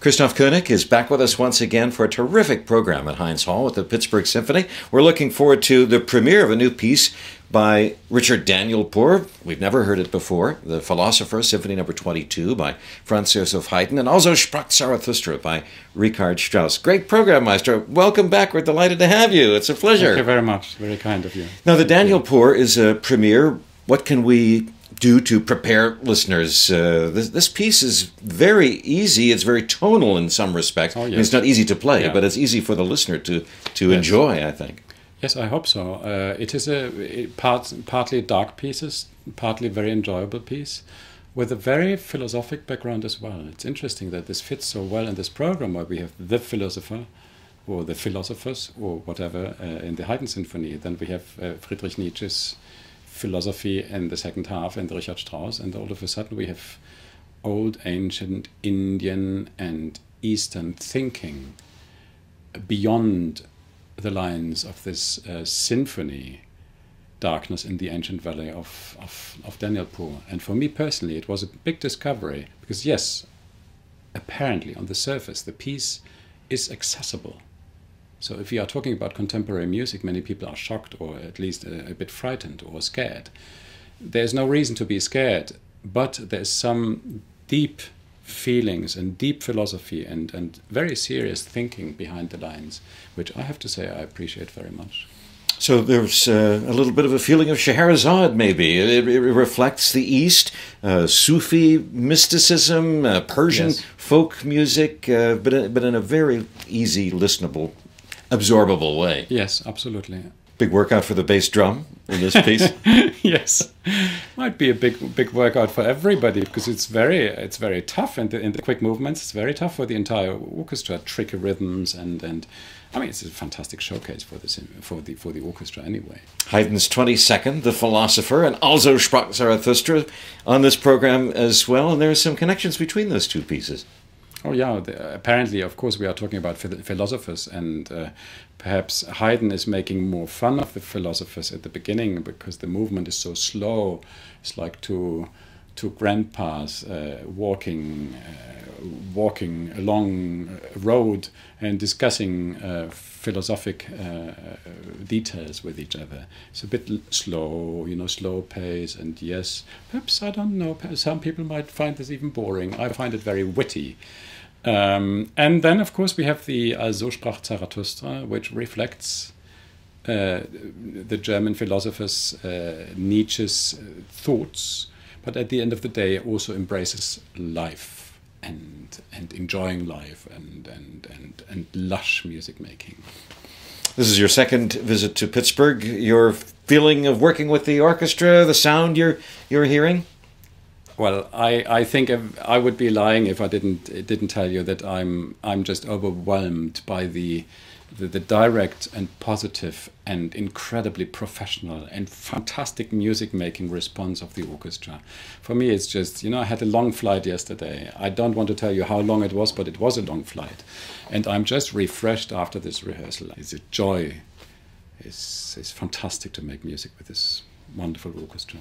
Christoph König is back with us once again for a terrific program at Heinz Hall with the Pittsburgh Symphony. We're looking forward to the premiere of a new piece by Richard Daniel Poor. We've never heard it before. The Philosopher, Symphony Number 22 by Franz Joseph Haydn, and also Sprach Zarathustra by Richard Strauss. Great program, Maestro. Welcome back. We're delighted to have you. It's a pleasure. Thank you very much. Very kind of you. Now, the Daniel Poor is a premiere. What can we do to prepare listeners? This piece is very easy. It's very tonal in some respects. Oh, yes. I mean, it's not easy to play, Yeah. but it's easy for the listener to Yes. enjoy, I think. Yes, I hope so. It is partly dark pieces, partly very enjoyable piece, with a very philosophic background as well. It's interesting that this fits so well in this program where we have the philosopher, or the philosophers, or whatever, in the Haydn Symphony. Then we have Friedrich Nietzsche's philosophy in the second half, and Richard Strauss, and all of a sudden we have old, ancient Indian and Eastern thinking beyond the lines of this symphony, Darkness in the Ancient Valley of Daniel Poor. And for me personally, it was a big discovery, because yes, apparently on the surface, the piece is accessible. So if we are talking about contemporary music, many people are shocked, or at least a bit frightened or scared. There's no reason to be scared, but there's some deep feelings and deep philosophy and very serious thinking behind the lines, which I have to say I appreciate very much. So there's a little bit of a feeling of Zahrazad, maybe. It reflects the East, Sufi mysticism, Persian Yes. folk music, but in a very easy, listenable, absorbable way. Yes, absolutely. Big workout for the bass drum in this piece. Yes, might be a big workout for everybody, because it's very tough in the quick movements. It's very tough for the entire orchestra, tricky rhythms, and I mean, it's a fantastic showcase for the orchestra anyway. Haydn's 22nd, The Philosopher, and also Sprach Zarathustra on this program as well, and there are some connections between those two pieces. Oh yeah, apparently, of course, we are talking about philosophers, and perhaps Haydn is making more fun of the philosophers at the beginning because the movement is so slow. It's like two grandpas walking along a road and discussing philosophic details with each other. It's a bit slow, slow pace, and yes, perhaps, I don't know, some people might find this even boring. I find it very witty. And then, of course, we have the So sprach Zarathustra, which reflects the German philosopher's Nietzsche's thoughts, but at the end of the day also embraces life and enjoying life and lush music making. This is your second visit to Pittsburgh. Your feeling of working with the orchestra, the sound you're hearing? Well, I think I would be lying if I didn't tell you that I'm just overwhelmed by the direct and positive and incredibly professional and fantastic music making response of the orchestra. For me, it's just, I had a long flight yesterday. I don't want to tell you how long it was, but it was a long flight, and I'm just refreshed after this rehearsal. It's a joy. It's fantastic to make music with this wonderful orchestra.